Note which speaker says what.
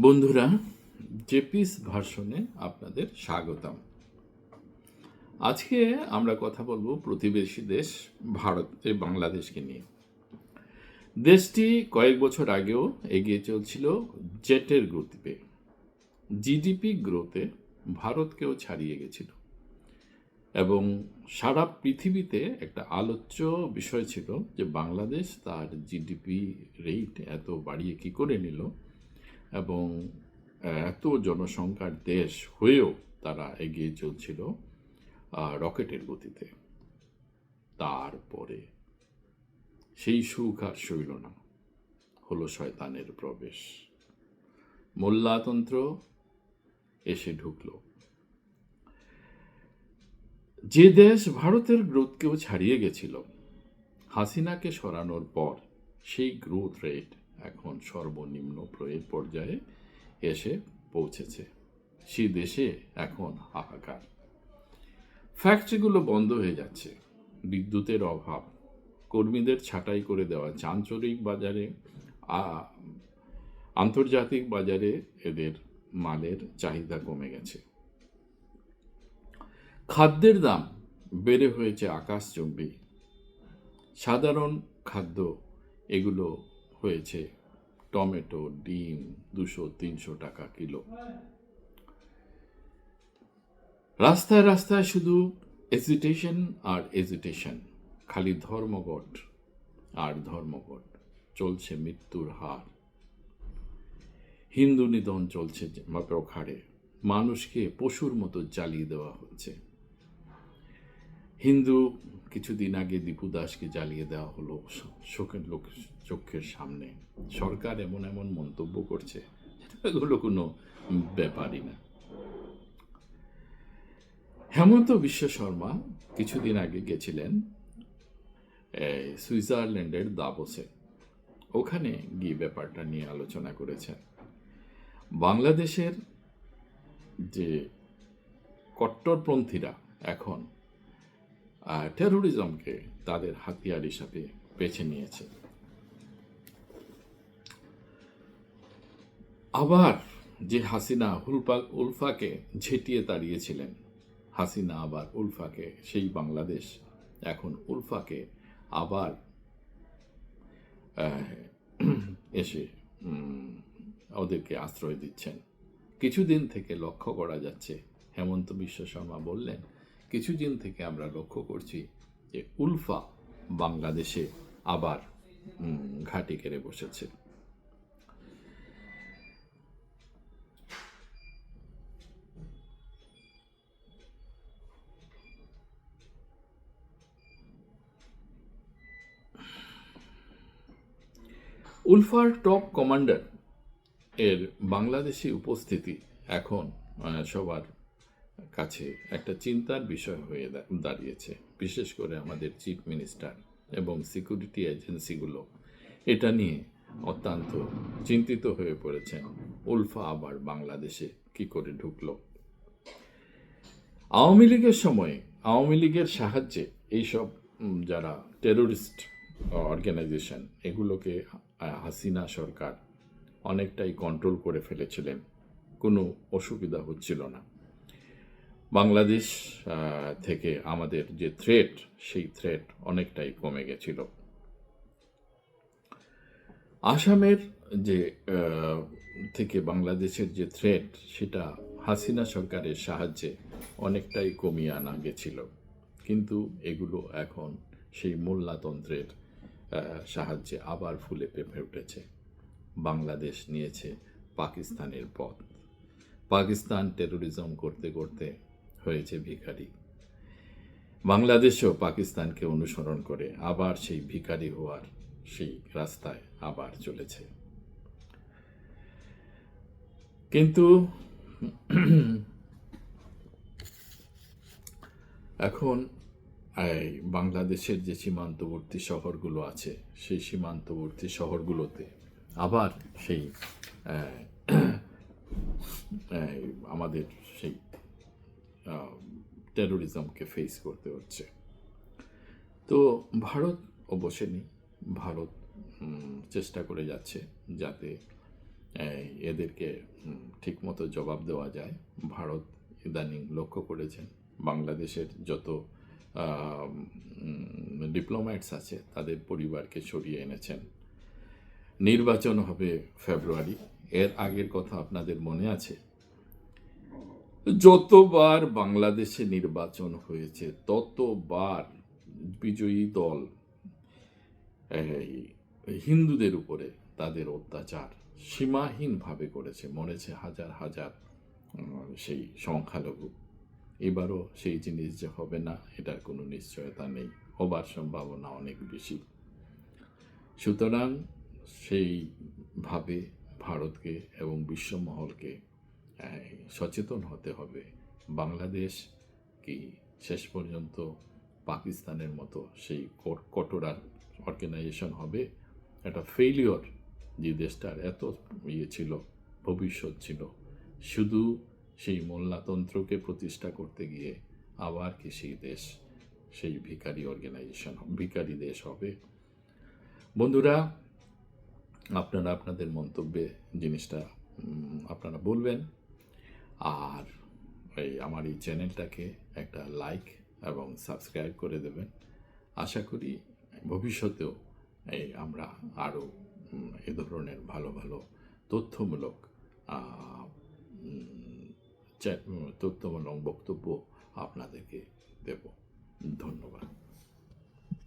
Speaker 1: বন্ধুরা, জেপিস ভার্সনে আপনাদের স্বাগতম। আজকে আমরা কথা বলবো প্রতিবেশী দেশ বাংলাদেশকে নিয়ে। দেশটি কয়েক বছর আগেও এগিয়ে চলছিল জেটের গতিতে। জিডিপি গ্রোথে ভারতকেও ছাড়িয়ে গেছিল এবং সারা পৃথিবীতে একটা আলোচ্য বিষয় ছিল যে বাংলাদেশ তার জিডিপি রেট এত বাড়িয়ে কী করে নিল এবং এত জনসংখ্যার দেশ হয়েও তারা এগিয়ে চলছিল রকেটের গতিতে। তারপরে সেই সুখ আর সইল না, হলো শয়তানের প্রবেশ। মোল্লাতন্ত্র এসে ঢুকল। যে দেশ ভারতের গ্রোথকেও ছাড়িয়ে গেছিল, হাসিনাকে সরানোর পর সেই গ্রোথ রেট এখন সর্বনিম্ন পর্যায়ে এসে পৌঁছেছে। সেই দেশে এখন হাহাকার। ফ্যাক্টরিগুলো বন্ধ হয়ে যাচ্ছে, বিদ্যুতের অভাব, কর্মীদের ছাঁটাই করে দেওয়া, আঞ্চলিক বাজারে আন্তর্জাতিক বাজারে এদের মালের চাহিদা কমে গেছে। খাদ্যের দাম বেড়ে হয়েছে আকাশচুম্বী। সাধারণ খাদ্য এগুলো হয়েছে টমেটো, ডিম 200-300 টাকা কিলো। রাস্তায় রাস্তায় শুধু এজিটেশন আর এজিটেশন, খালি ধর্মঘট আর ধর্মঘট। চলছে মৃত্যুর হার, হিন্দু নিধন চলছে প্রখারে, মানুষকে পশুর মতো জ্বালিয়ে দেওয়া হচ্ছে। হিন্দু কিছুদিন আগে দীপু দাসকে জ্বালিয়ে দেওয়া হলো চোখের সামনে। সরকার এমন এমন মন্তব্য করছে, এগুলো কোনো ব্যাপারই না। হেমন্ত বিশ্ব শর্মা কিছুদিন আগে গেছিলেন সুইজারল্যান্ডের দাভোসে। ওখানে গিয়ে ব্যাপারটা নিয়ে আলোচনা করেছেন। বাংলাদেশের যে কট্টরপন্থীরা এখন টেরোরিজমকে তাদের হাতিয়ার হিসাবে বেছে নিয়েছে। আবার যে হাসিনা উলফাকে ঝেঁটিয়ে তাড়িয়েছিলেন, হাসিনা আবার উলফাকে, সেই বাংলাদেশ এখন উলফাকে আবার এসে ওদেরকে আশ্রয় দিচ্ছেন। কিছুদিন থেকে লক্ষ্য করা যাচ্ছে, হেমন্ত বিশ্ব শর্মা বললেন, কিছুদিন থেকে আমরা লক্ষ্য করছি যে উলফা বাংলাদেশে আবার ঘাঁটি কেড়ে বসেছে। উলফার টপ কমান্ডার এর বাংলাদেশি উপস্থিতি এখন সবার কাছে একটা চিন্তার বিষয় হয়ে দাঁড়িয়েছে। বিশেষ করে আমাদের চিফ মিনিস্টার এবং সিকিউরিটি এজেন্সিগুলো এটা নিয়ে অত্যন্ত চিন্তিত হয়ে পড়েছেন। উলফা আবার বাংলাদেশে কি করে ঢুকলো? আওয়ামী লীগের সময়ে আওয়ামী লীগের সাহায্যে এইসব যারা টেরোরিস্ট অর্গানাইজেশন, এগুলোকে হাসিনা সরকার অনেকটাই কন্ট্রোল করে ফেলেছিলেন। কোনো অসুবিধা হচ্ছিল না। বাংলাদেশ থেকে আমাদের যে থ্রেট, সেই থ্রেট অনেকটাই কমে গেছিল। আসামের যে থেকে বাংলাদেশের যে থ্রেট, সেটা হাসিনা সরকারের সাহায্যে অনেকটাই কমিয়ে আনা গেছিল। কিন্তু এগুলো এখন সেই মোল্লাতন্ত্রের সাহায্যে আবার ফুলে ফেঁপে উঠেছে। বাংলাদেশ নিয়েছে পাকিস্তানের পথ। পাকিস্তান টেরোরিজম করতে করতে হয়েছে ভিখারি। বাংলাদেশও পাকিস্তানকে অনুসরণ করে আবার সেই ভিখারি হওয়ার সেই রাস্তায় আবার চলেছে। কিন্তু এখন বাংলাদেশের যে সীমান্তবর্তী শহরগুলো আছে, সেই সীমান্তবর্তী শহরগুলোতে আবার সেই আমাদের সেই টেরোরিজমকে ফেস করতে হচ্ছে। তো ভারত বসেনি। ভারত চেষ্টা করে যাচ্ছে যাতে এদেরকে ঠিকমতো জবাব দেওয়া যায়। ভারত ইদানিং লক্ষ্য করেছেন বাংলাদেশের যত ডিপ্লোম্যাটস আছে তাদের পরিবারকে সরিয়ে এনেছেন। নির্বাচন হবে ফেব্রুয়ারি। এর আগের কথা আপনাদের মনে আছে? যতবার বাংলাদেশে নির্বাচন হয়েছে ততবার বিজয়ী দল হিন্দুদের উপরে তাদের অত্যাচার সীমাহীনভাবে করেছে, মরেছে হাজার হাজার সেই সংখ্যালঘু। এবারও সেই জিনিস যে হবে না এটার কোনো নিশ্চয়তা নেই, হবার সম্ভাবনা অনেক বেশি। সুতরাং সেইভাবে ভারতকে এবং বিশ্বমহলকে সচেতন হতে হবে। বাংলাদেশ কি শেষ পর্যন্ত পাকিস্তানের মতো সেই কটোরা অর্গানাইজেশন হবে? একটা ফেইলিওর, যে দেশটার এত ছিল, ভবিষ্যৎ ছিল, শুধু সেই মোল্লাতন্ত্রকে প্রতিষ্ঠা করতে গিয়ে আবার কি সেই দেশ সেই ভিখারি অর্গানাইজেশন, ভিখারি দেশ হবে? বন্ধুরা, আপনারা আপনাদের মন্তব্যে জিনিসটা আপনারা বলবেন, আর আমার এই চ্যানেলটাকে একটা লাইক এবং সাবস্ক্রাইব করে দেবেন। আশা করি ভবিষ্যতেও আমরা আরও এ ধরনের ভালো ভালো তথ্যমূলক তথ্যমূলক বক্তব্য আপনাদেরকে দেব। ধন্যবাদ।